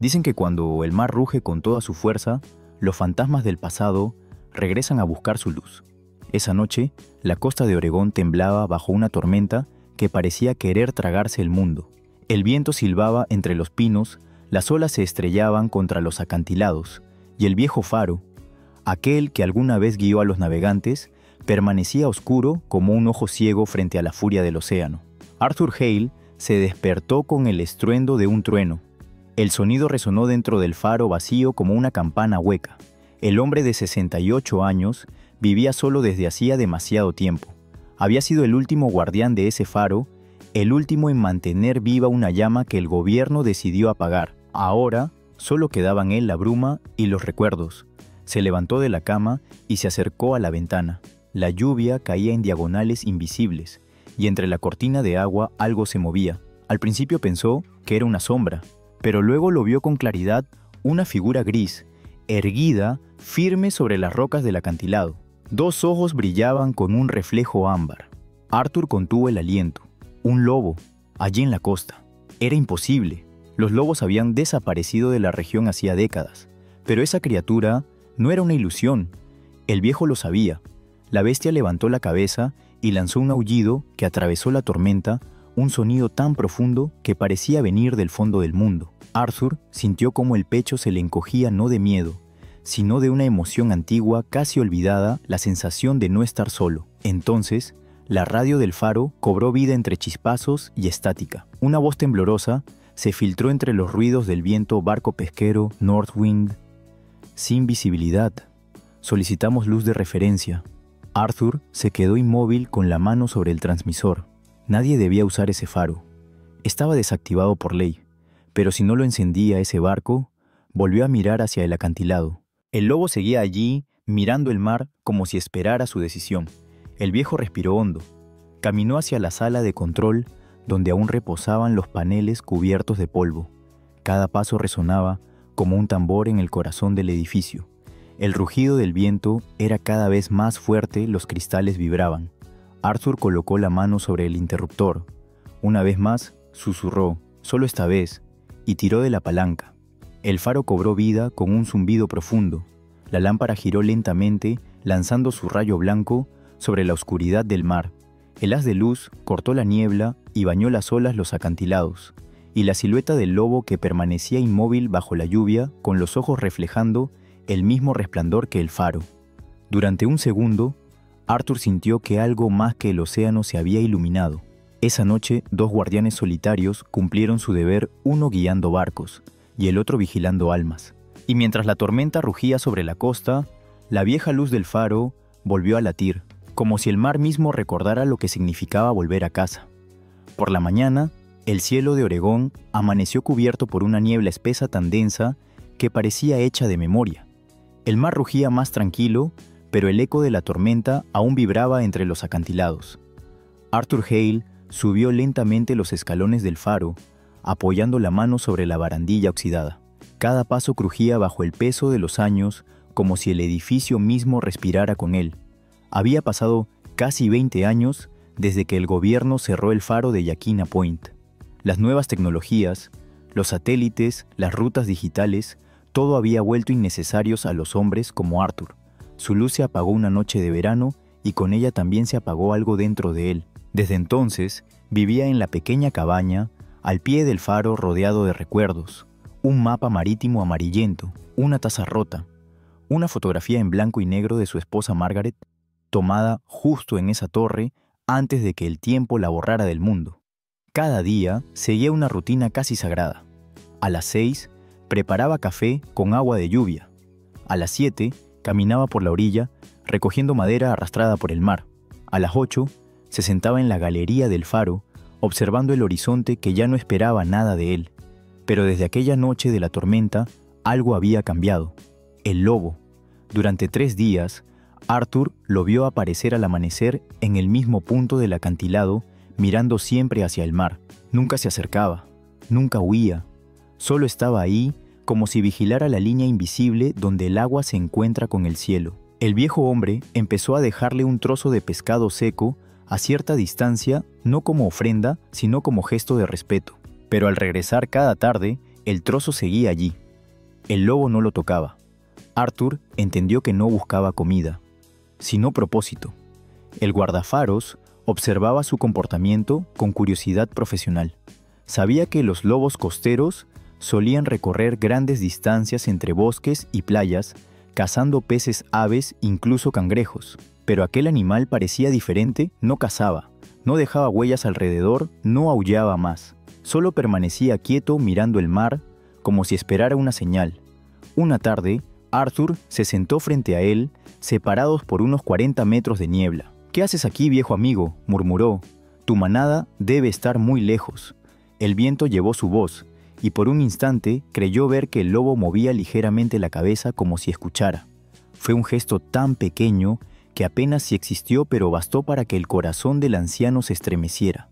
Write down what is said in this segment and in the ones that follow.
Dicen que cuando el mar ruge con toda su fuerza, los fantasmas del pasado regresan a buscar su luz. Esa noche, la costa de Oregón temblaba bajo una tormenta que parecía querer tragarse el mundo. El viento silbaba entre los pinos, las olas se estrellaban contra los acantilados, y el viejo faro, aquel que alguna vez guió a los navegantes, permanecía oscuro como un ojo ciego frente a la furia del océano. Arthur Hale se despertó con el estruendo de un trueno. El sonido resonó dentro del faro vacío como una campana hueca. El hombre de 68 años vivía solo desde hacía demasiado tiempo. Había sido el último guardián de ese faro, el último en mantener viva una llama que el gobierno decidió apagar. Ahora solo quedaban él, la bruma y los recuerdos. Se levantó de la cama y se acercó a la ventana. La lluvia caía en diagonales invisibles, y entre la cortina de agua algo se movía. Al principio pensó que era una sombra, pero luego lo vio con claridad una figura gris, erguida, firme sobre las rocas del acantilado. Dos ojos brillaban con un reflejo ámbar. Arthur contuvo el aliento. Un lobo, allí en la costa. Era imposible. Los lobos habían desaparecido de la región hacía décadas. Pero esa criatura no era una ilusión. El viejo lo sabía. La bestia levantó la cabeza y lanzó un aullido que atravesó la tormenta, un sonido tan profundo que parecía venir del fondo del mundo. Arthur sintió como el pecho se le encogía no de miedo, sino de una emoción antigua casi olvidada, la sensación de no estar solo. Entonces, la radio del faro cobró vida entre chispazos y estática. Una voz temblorosa se filtró entre los ruidos del viento barco pesquero Northwind. Sin visibilidad. Solicitamos luz de referencia. Arthur se quedó inmóvil con la mano sobre el transmisor. Nadie debía usar ese faro. Estaba desactivado por ley, pero si no lo encendía ese barco, volvió a mirar hacia el acantilado. El lobo seguía allí, mirando el mar como si esperara su decisión. El viejo respiró hondo. Caminó hacia la sala de control, donde aún reposaban los paneles cubiertos de polvo. Cada paso resonaba como un tambor en el corazón del edificio. El rugido del viento era cada vez más fuerte, los cristales vibraban. Arthur colocó la mano sobre el interruptor. Una vez más, susurró, solo esta vez, y tiró de la palanca. El faro cobró vida con un zumbido profundo. La lámpara giró lentamente, lanzando su rayo blanco sobre la oscuridad del mar. El haz de luz cortó la niebla y bañó las olas los acantilados, y la silueta del lobo que permanecía inmóvil bajo la lluvia, con los ojos reflejando el mismo resplandor que el faro. Durante un segundo, Arthur sintió que algo más que el océano se había iluminado. Esa noche, dos guardianes solitarios cumplieron su deber, uno guiando barcos y el otro vigilando almas. Y mientras la tormenta rugía sobre la costa, la vieja luz del faro volvió a latir, como si el mar mismo recordara lo que significaba volver a casa. Por la mañana, el cielo de Oregón amaneció cubierto por una niebla espesa tan densa que parecía hecha de memoria. El mar rugía más tranquilo, pero el eco de la tormenta aún vibraba entre los acantilados. Arthur Hale subió lentamente los escalones del faro, apoyando la mano sobre la barandilla oxidada. Cada paso crujía bajo el peso de los años, como si el edificio mismo respirara con él. Había pasado casi 20 años desde que el gobierno cerró el faro de Yaquina Point. Las nuevas tecnologías, los satélites, las rutas digitales, todo había vuelto innecesarios a los hombres como Arthur. Su luz se apagó una noche de verano y con ella también se apagó algo dentro de él. Desde entonces, vivía en la pequeña cabaña, al pie del faro rodeado de recuerdos, un mapa marítimo amarillento, una taza rota, una fotografía en blanco y negro de su esposa Margaret, tomada justo en esa torre antes de que el tiempo la borrara del mundo. Cada día seguía una rutina casi sagrada. A las 6, preparaba café con agua de lluvia. A las 7, caminaba por la orilla, recogiendo madera arrastrada por el mar. A las 8, se sentaba en la galería del faro, observando el horizonte que ya no esperaba nada de él. Pero desde aquella noche de la tormenta, algo había cambiado. El lobo. Durante 3 días, Arthur lo vio aparecer al amanecer en el mismo punto del acantilado, mirando siempre hacia el mar. Nunca se acercaba, nunca huía. Solo estaba ahí, como si vigilara la línea invisible donde el agua se encuentra con el cielo. El viejo hombre empezó a dejarle un trozo de pescado seco a cierta distancia, no como ofrenda, sino como gesto de respeto. Pero al regresar cada tarde, el trozo seguía allí. El lobo no lo tocaba. Arthur entendió que no buscaba comida, sino propósito. El guardafaros observaba su comportamiento con curiosidad profesional. Sabía que los lobos costeros solían recorrer grandes distancias entre bosques y playas, cazando peces, aves, incluso cangrejos. Pero aquel animal parecía diferente, no cazaba, no dejaba huellas alrededor, no aullaba más. Solo permanecía quieto mirando el mar, como si esperara una señal. Una tarde, Arthur se sentó frente a él, separados por unos 40 metros de niebla. «¿Qué haces aquí, viejo amigo?», murmuró. «Tu manada debe estar muy lejos». El viento llevó su voz, y por un instante creyó ver que el lobo movía ligeramente la cabeza como si escuchara. Fue un gesto tan pequeño que apenas si existió, pero bastó para que el corazón del anciano se estremeciera.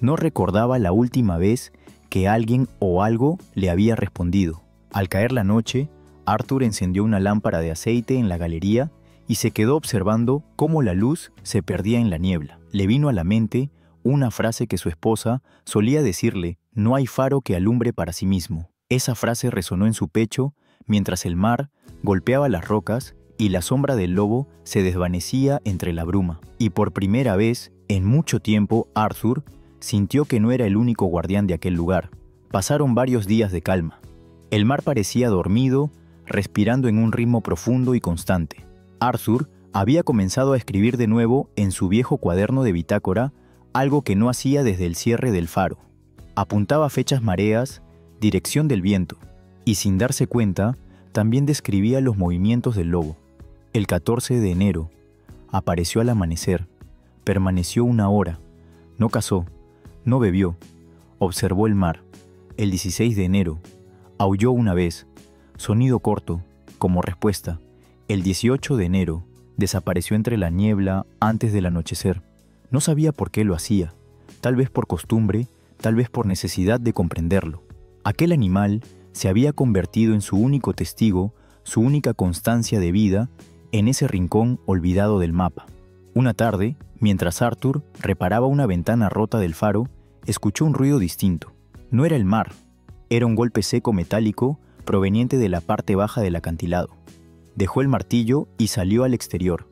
No recordaba la última vez que alguien o algo le había respondido. Al caer la noche, Arthur encendió una lámpara de aceite en la galería y se quedó observando cómo la luz se perdía en la niebla. Le vino a la mente una frase que su esposa solía decirle: «No hay faro que alumbre para sí mismo». Esa frase resonó en su pecho mientras el mar golpeaba las rocas y la sombra del lobo se desvanecía entre la bruma. Y por primera vez en mucho tiempo, Arthur sintió que no era el único guardián de aquel lugar. Pasaron varios días de calma. El mar parecía dormido, respirando en un ritmo profundo y constante. Arthur había comenzado a escribir de nuevo en su viejo cuaderno de bitácora, algo que no hacía desde el cierre del faro. Apuntaba fechas, mareas, dirección del viento, y sin darse cuenta, también describía los movimientos del lobo. El 14 de enero, apareció al amanecer, permaneció 1 hora, no cazó, no bebió, observó el mar. El 16 de enero, aulló una vez, sonido corto, como respuesta. El 18 de enero, desapareció entre la niebla antes del anochecer. No sabía por qué lo hacía, tal vez por costumbre, tal vez por necesidad de comprenderlo. Aquel animal se había convertido en su único testigo, su única constancia de vida, en ese rincón olvidado del mapa. Una tarde, mientras Arthur reparaba una ventana rota del faro, escuchó un ruido distinto. No era el mar, era un golpe seco metálico proveniente de la parte baja del acantilado. Dejó el martillo y salió al exterior.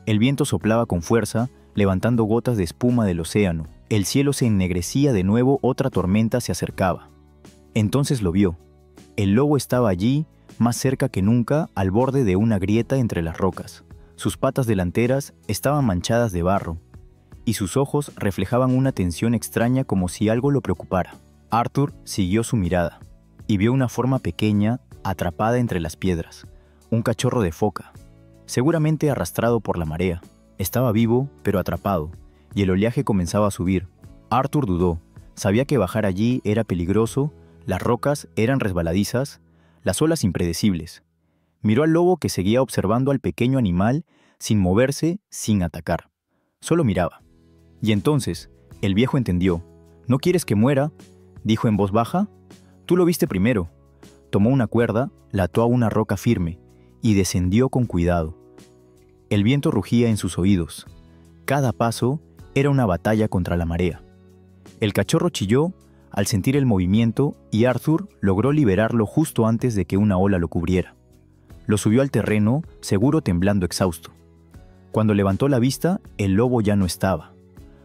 El viento soplaba con fuerza, levantando gotas de espuma del océano. El cielo se ennegrecía de nuevo, otra tormenta se acercaba. Entonces lo vio. El lobo estaba allí, más cerca que nunca, al borde de una grieta entre las rocas. Sus patas delanteras estaban manchadas de barro, y sus ojos reflejaban una tensión extraña como si algo lo preocupara. Arthur siguió su mirada, y vio una forma pequeña, atrapada entre las piedras. Un cachorro de foca, seguramente arrastrado por la marea. Estaba vivo, pero atrapado, y el oleaje comenzaba a subir. Arthur dudó. Sabía que bajar allí era peligroso, las rocas eran resbaladizas, las olas impredecibles. Miró al lobo, que seguía observando al pequeño animal sin moverse, sin atacar. Solo miraba. Y entonces, el viejo entendió. «¿No quieres que muera?», dijo en voz baja. «Tú lo viste primero». Tomó una cuerda, la ató a una roca firme y descendió con cuidado. El viento rugía en sus oídos. Cada paso era una batalla contra la marea. El cachorro chilló al sentir el movimiento y Arthur logró liberarlo justo antes de que una ola lo cubriera. Lo subió al terreno, seguro, temblando exhausto. Cuando levantó la vista, el lobo ya no estaba.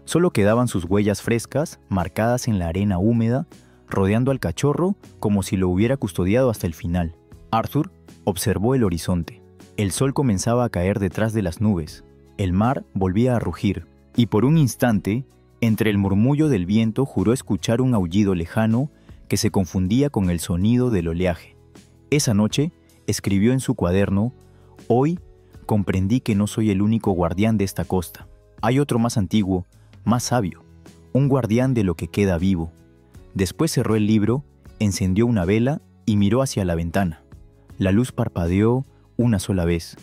Solo quedaban sus huellas frescas, marcadas en la arena húmeda, rodeando al cachorro como si lo hubiera custodiado hasta el final. Arthur observó el horizonte. El sol comenzaba a caer detrás de las nubes. El mar volvía a rugir, y por un instante, entre el murmullo del viento, juró escuchar un aullido lejano que se confundía con el sonido del oleaje. Esa noche, escribió en su cuaderno: «Hoy comprendí que no soy el único guardián de esta costa. Hay otro más antiguo, más sabio, un guardián de lo que queda vivo». Después cerró el libro, encendió una vela y miró hacia la ventana. La luz parpadeó una sola vez,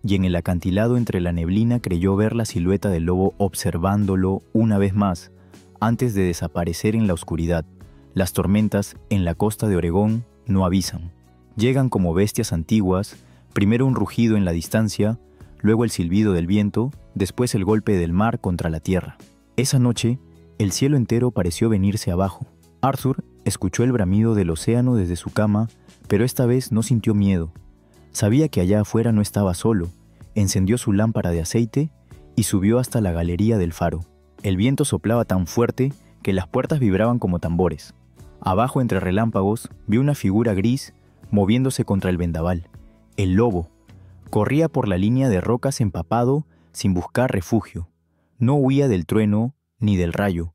y en el acantilado entre la neblina creyó ver la silueta del lobo observándolo una vez más, antes de desaparecer en la oscuridad. Las tormentas en la costa de Oregón no avisan. Llegan como bestias antiguas, primero un rugido en la distancia, luego el silbido del viento, después el golpe del mar contra la tierra. Esa noche, el cielo entero pareció venirse abajo. Arthur escuchó el bramido del océano desde su cama, pero esta vez no sintió miedo. Sabía que allá afuera no estaba solo. Encendió su lámpara de aceite y subió hasta la galería del faro. El viento soplaba tan fuerte que las puertas vibraban como tambores. Abajo, entre relámpagos, vio una figura gris moviéndose contra el vendaval. El lobo. Corría por la línea de rocas empapado sin buscar refugio. No huía del trueno ni del rayo.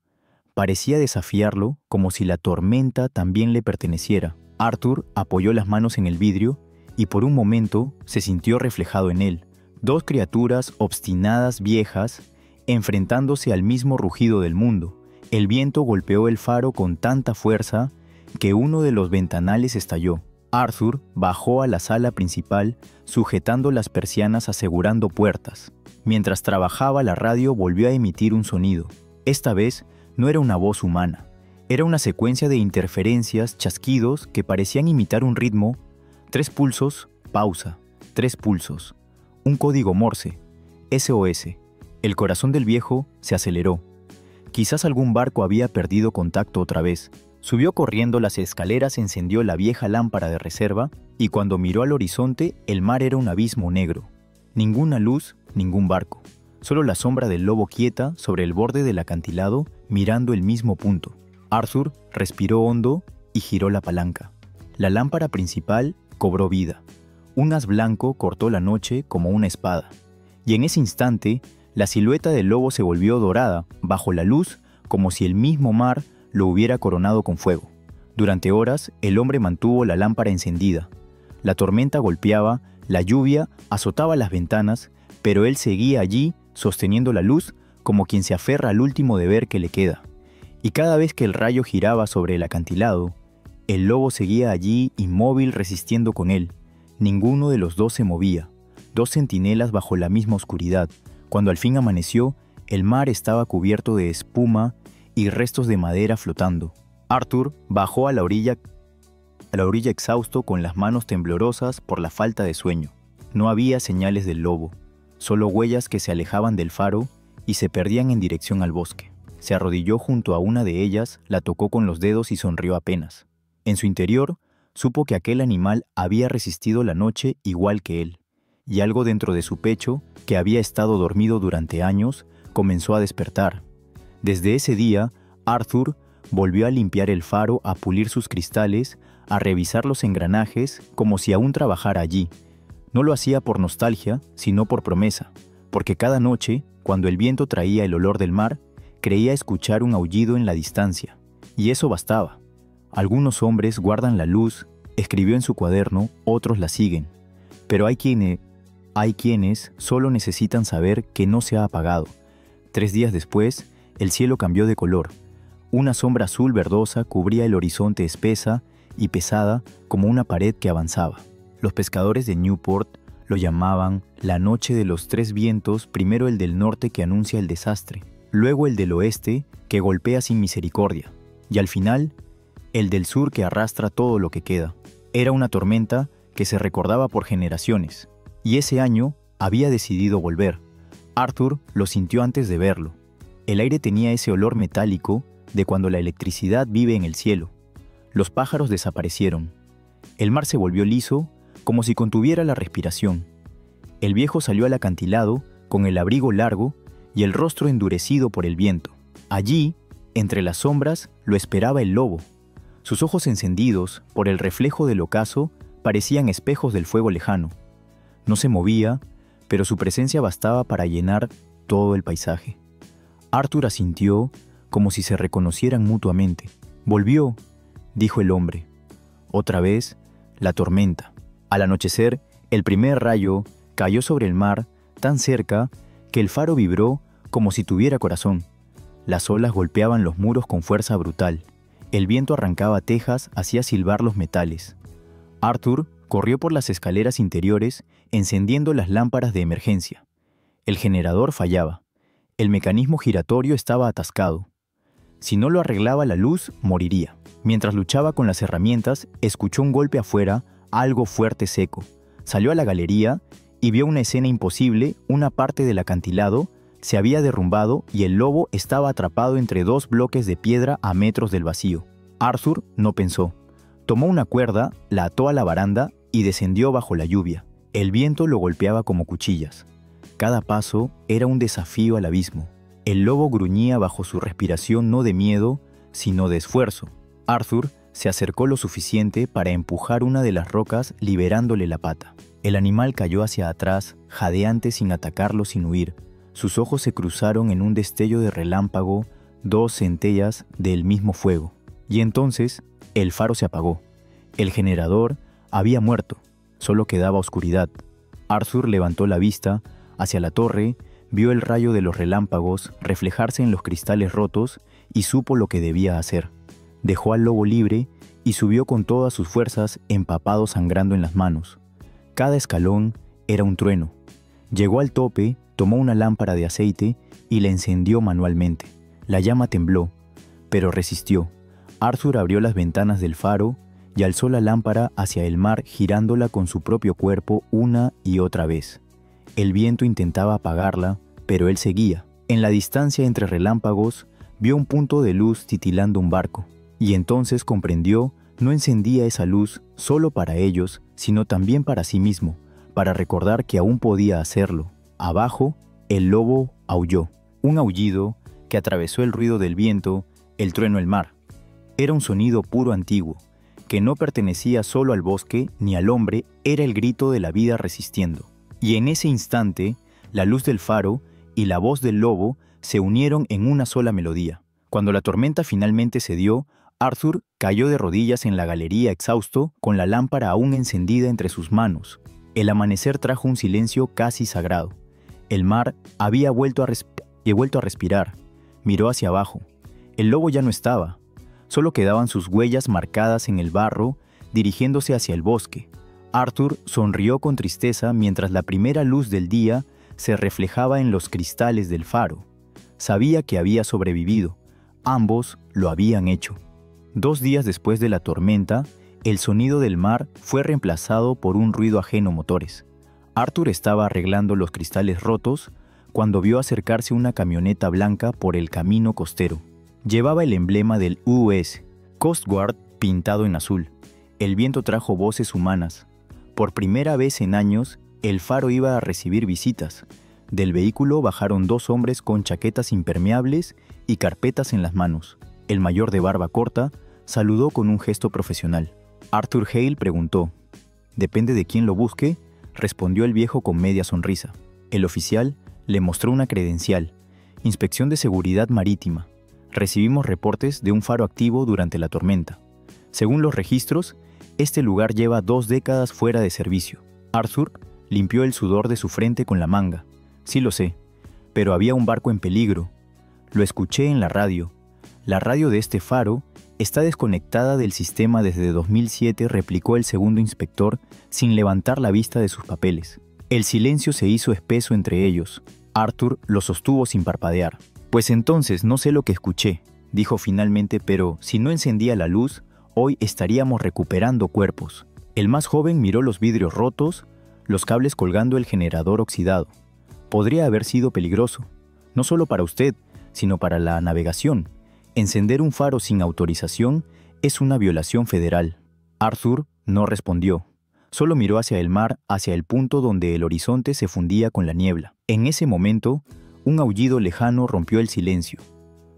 Parecía desafiarlo como si la tormenta también le perteneciera. Arthur apoyó las manos en el vidrio y por un momento se sintió reflejado en él. Dos criaturas obstinadas viejas enfrentándose al mismo rugido del mundo. El viento golpeó el faro con tanta fuerza que uno de los ventanales estalló. Arthur bajó a la sala principal sujetando las persianas asegurando puertas. Mientras trabajaba, la radio volvió a emitir un sonido. Esta vez no era una voz humana. Era una secuencia de interferencias, chasquidos que parecían imitar un ritmo. 3 pulsos, pausa. 3 pulsos. Un código Morse. SOS. El corazón del viejo se aceleró. Quizás algún barco había perdido contacto otra vez. Subió corriendo las escaleras, encendió la vieja lámpara de reserva y cuando miró al horizonte, el mar era un abismo negro. Ninguna luz, ningún barco. Solo la sombra del lobo quieta sobre el borde del acantilado, mirando el mismo punto. Arthur respiró hondo y giró la palanca. La lámpara principal cobró vida. Un haz blanco cortó la noche como una espada. Y en ese instante, la silueta del lobo se volvió dorada, bajo la luz, como si el mismo mar lo hubiera coronado con fuego. Durante horas, el hombre mantuvo la lámpara encendida. La tormenta golpeaba, la lluvia azotaba las ventanas, pero él seguía allí, sosteniendo la luz, como quien se aferra al último deber que le queda. Y cada vez que el rayo giraba sobre el acantilado, el lobo seguía allí, inmóvil, resistiendo con él. Ninguno de los dos se movía. 2 centinelas bajo la misma oscuridad. Cuando al fin amaneció, el mar estaba cubierto de espuma y restos de madera flotando. Arthur bajó a la orilla exhausto con las manos temblorosas por la falta de sueño. No había señales del lobo, solo huellas que se alejaban del faro y se perdían en dirección al bosque. Se arrodilló junto a una de ellas, la tocó con los dedos y sonrió apenas. En su interior, supo que aquel animal había resistido la noche igual que él, y algo dentro de su pecho, que había estado dormido durante años, comenzó a despertar. Desde ese día, Arthur volvió a limpiar el faro, a pulir sus cristales, a revisar los engranajes, como si aún trabajara allí. No lo hacía por nostalgia, sino por promesa, porque cada noche, cuando el viento traía el olor del mar, creía escuchar un aullido en la distancia, y eso bastaba. Algunos hombres guardan la luz, escribió en su cuaderno, otros la siguen, pero hay quienes solo necesitan saber que no se ha apagado. 3 días después, el cielo cambió de color. Una sombra azul verdosa cubría el horizonte espesa y pesada como una pared que avanzaba. Los pescadores de Newport lo llamaban la noche de los 3 vientos, primero el del norte que anuncia el desastre, luego el del oeste que golpea sin misericordia, y al final, el del sur que arrastra todo lo que queda. Era una tormenta que se recordaba por generaciones, y ese año había decidido volver. Arthur lo sintió antes de verlo. El aire tenía ese olor metálico de cuando la electricidad vive en el cielo. Los pájaros desaparecieron. El mar se volvió liso, como si contuviera la respiración. El viejo salió al acantilado con el abrigo largo y el rostro endurecido por el viento. Allí, entre las sombras, lo esperaba el lobo. Sus ojos encendidos por el reflejo del ocaso parecían espejos del fuego lejano. No se movía, pero su presencia bastaba para llenar todo el paisaje. Arthur asintió como si se reconocieran mutuamente. «Volvió», dijo el hombre. Otra vez, la tormenta. Al anochecer, el primer rayo cayó sobre el mar tan cerca que el faro vibró como si tuviera corazón. Las olas golpeaban los muros con fuerza brutal. El viento arrancaba tejas, hacía silbar los metales. Arthur corrió por las escaleras interiores, encendiendo las lámparas de emergencia. El generador fallaba. El mecanismo giratorio estaba atascado. Si no lo arreglaba la luz, moriría. Mientras luchaba con las herramientas, escuchó un golpe afuera, algo fuerte seco. Salió a la galería y vio una escena imposible. Una parte del acantilado se había derrumbado y el lobo estaba atrapado entre 2 bloques de piedra a metros del vacío. Arthur no pensó. Tomó una cuerda, la ató a la baranda y descendió bajo la lluvia. El viento lo golpeaba como cuchillas. Cada paso era un desafío al abismo. El lobo gruñía bajo su respiración no de miedo, sino de esfuerzo. Arthur se acercó lo suficiente para empujar una de las rocas liberándole la pata. El animal cayó hacia atrás, jadeante sin atacarlo sin huir. Sus ojos se cruzaron en un destello de relámpago, dos centellas del mismo fuego. Y entonces el faro se apagó. El generador había muerto. Solo quedaba oscuridad. Arthur levantó la vista hacia la torre, vio el rayo de los relámpagos reflejarse en los cristales rotos y supo lo que debía hacer. Dejó al lobo libre y subió con todas sus fuerzas, empapado sangrando en las manos. Cada escalón era un trueno. Llegó al tope, tomó una lámpara de aceite y la encendió manualmente. La llama tembló, pero resistió. Arthur abrió las ventanas del faro y alzó la lámpara hacia el mar girándola con su propio cuerpo una y otra vez. El viento intentaba apagarla, pero él seguía. En la distancia entre relámpagos, vio un punto de luz titilando un barco, y entonces comprendió no encendía esa luz solo para ellos, sino también para sí mismo, para recordar que aún podía hacerlo. Abajo, el lobo aulló, un aullido que atravesó el ruido del viento, el trueno del mar. Era un sonido puro antiguo, que no pertenecía solo al bosque ni al hombre, era el grito de la vida resistiendo. Y en ese instante, la luz del faro y la voz del lobo se unieron en una sola melodía. Cuando la tormenta finalmente cedió, Arthur cayó de rodillas en la galería exhausto, con la lámpara aún encendida entre sus manos. El amanecer trajo un silencio casi sagrado. El mar había vuelto a respirar. Miró hacia abajo. El lobo ya no estaba. Solo quedaban sus huellas marcadas en el barro, dirigiéndose hacia el bosque. Arthur sonrió con tristeza mientras la primera luz del día se reflejaba en los cristales del faro. Sabía que había sobrevivido. Ambos lo habían hecho. 2 días después de la tormenta, el sonido del mar fue reemplazado por un ruido ajeno motores. Arthur estaba arreglando los cristales rotos cuando vio acercarse una camioneta blanca por el camino costero. Llevaba el emblema del US, Coast Guard, pintado en azul. El viento trajo voces humanas. Por primera vez en años, el faro iba a recibir visitas. Del vehículo bajaron 2 hombres con chaquetas impermeables y carpetas en las manos. El mayor de barba corta saludó con un gesto profesional. Arthur Hale preguntó. «¿Depende de quién lo busque?», respondió el viejo con media sonrisa. El oficial le mostró una credencial. «Inspección de Seguridad Marítima. Recibimos reportes de un faro activo durante la tormenta. Según los registros, este lugar lleva 2 décadas fuera de servicio». Arthur limpió el sudor de su frente con la manga. «Sí lo sé, pero había un barco en peligro. Lo escuché en la radio. La radio de este faro está desconectada del sistema desde 2007», replicó el segundo inspector sin levantar la vista de sus papeles. El silencio se hizo espeso entre ellos. Arthur lo sostuvo sin parpadear. «Pues entonces no sé lo que escuché», dijo finalmente, «pero si no encendía la luz, hoy estaríamos recuperando cuerpos». El más joven miró los vidrios rotos, los cables colgando el generador oxidado. «Podría haber sido peligroso, no solo para usted, sino para la navegación. Encender un faro sin autorización es una violación federal». Arthur no respondió. Solo miró hacia el mar, hacia el punto donde el horizonte se fundía con la niebla. En ese momento, un aullido lejano rompió el silencio.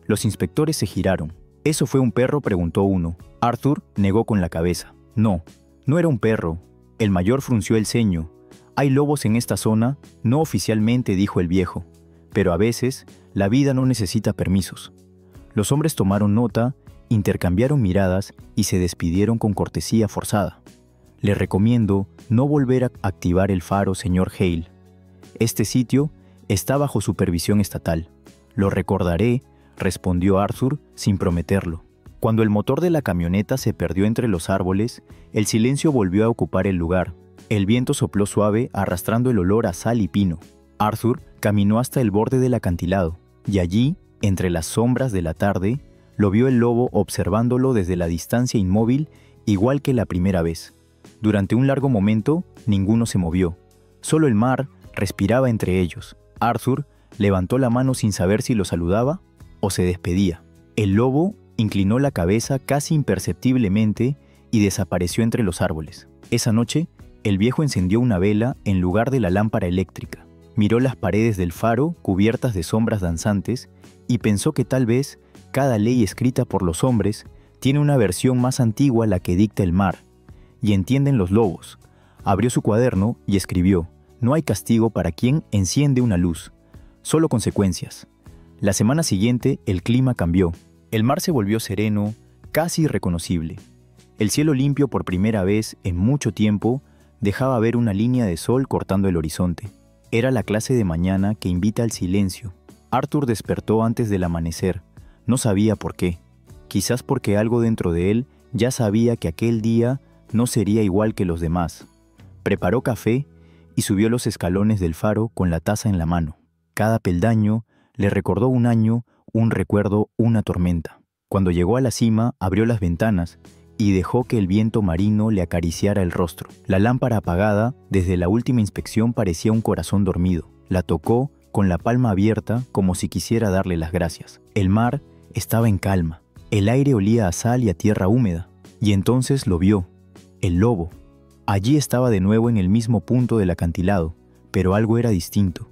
Los inspectores se giraron. «¿Eso fue un perro?», preguntó uno. Arthur negó con la cabeza. «No, no era un perro». El mayor frunció el ceño. «Hay lobos en esta zona, no oficialmente», dijo el viejo. «Pero a veces, la vida no necesita permisos». Los hombres tomaron nota, intercambiaron miradas y se despidieron con cortesía forzada. «Le recomiendo no volver a activar el faro, señor Hale. Este sitio está bajo supervisión estatal». «Lo recordaré», respondió Arthur sin prometerlo. Cuando el motor de la camioneta se perdió entre los árboles, el silencio volvió a ocupar el lugar. El viento sopló suave, arrastrando el olor a sal y pino. Arthur caminó hasta el borde del acantilado, y allí, entre las sombras de la tarde, lo vio el lobo observándolo desde la distancia inmóvil, igual que la primera vez. Durante un largo momento, ninguno se movió. Solo el mar respiraba entre ellos. Arthur levantó la mano sin saber si lo saludaba o se despedía. El lobo inclinó la cabeza casi imperceptiblemente y desapareció entre los árboles. Esa noche, el viejo encendió una vela en lugar de la lámpara eléctrica. Miró las paredes del faro cubiertas de sombras danzantes y pensó que tal vez cada ley escrita por los hombres tiene una versión más antigua la que dicta el mar, y entienden los lobos. Abrió su cuaderno y escribió: no hay castigo para quien enciende una luz, solo consecuencias. La semana siguiente el clima cambió. El mar se volvió sereno, casi irreconocible. El cielo limpio por primera vez en mucho tiempo dejaba ver una línea de sol cortando el horizonte. Era la clase de mañana que invita al silencio. Arthur despertó antes del amanecer. No sabía por qué. Quizás porque algo dentro de él ya sabía que aquel día no sería igual que los demás. Preparó café y subió los escalones del faro con la taza en la mano. Cada peldaño le recordó un año, un recuerdo, una tormenta. Cuando llegó a la cima, abrió las ventanas y dejó que el viento marino le acariciara el rostro. La lámpara apagada, desde la última inspección, parecía un corazón dormido. La tocó con la palma abierta como si quisiera darle las gracias. El mar estaba en calma. El aire olía a sal y a tierra húmeda. Y entonces lo vio. El lobo. Allí estaba de nuevo en el mismo punto del acantilado, pero algo era distinto.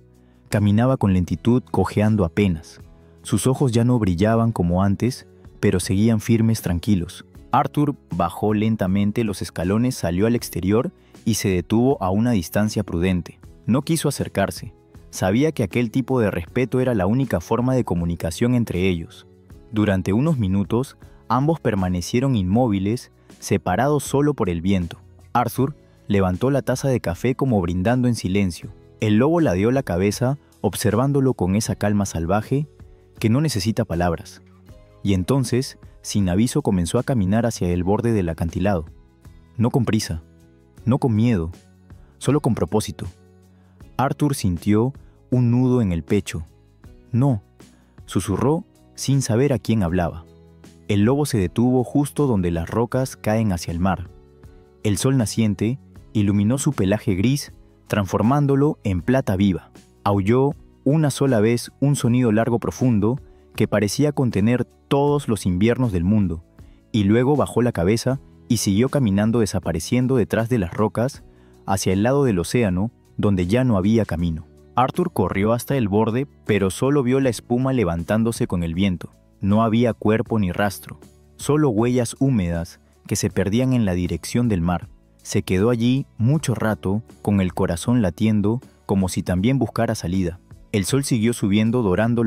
Caminaba con lentitud, cojeando apenas. Sus ojos ya no brillaban como antes, pero seguían firmes, tranquilos. Arthur bajó lentamente los escalones, salió al exterior y se detuvo a una distancia prudente. No quiso acercarse. Sabía que aquel tipo de respeto era la única forma de comunicación entre ellos. Durante unos minutos, ambos permanecieron inmóviles, separados solo por el viento. Arthur levantó la taza de café como brindando en silencio. El lobo ladeó la cabeza, observándolo con esa calma salvaje que no necesita palabras. Y entonces, sin aviso, comenzó a caminar hacia el borde del acantilado. No con prisa, no con miedo, solo con propósito. Arthur sintió un nudo en el pecho. No, susurró sin saber a quién hablaba. El lobo se detuvo justo donde las rocas caen hacia el mar. El sol naciente iluminó su pelaje gris, transformándolo en plata viva. Aulló una sola vez un sonido largo profundo que parecía contener todos los inviernos del mundo, y luego bajó la cabeza y siguió caminando, desapareciendo detrás de las rocas hacia el lado del océano donde ya no había camino. Arthur corrió hasta el borde, pero solo vio la espuma levantándose con el viento. No había cuerpo ni rastro, solo huellas húmedas que se perdían en la dirección del mar. Se quedó allí mucho rato, con el corazón latiendo como si también buscara salida. El sol siguió subiendo, dorando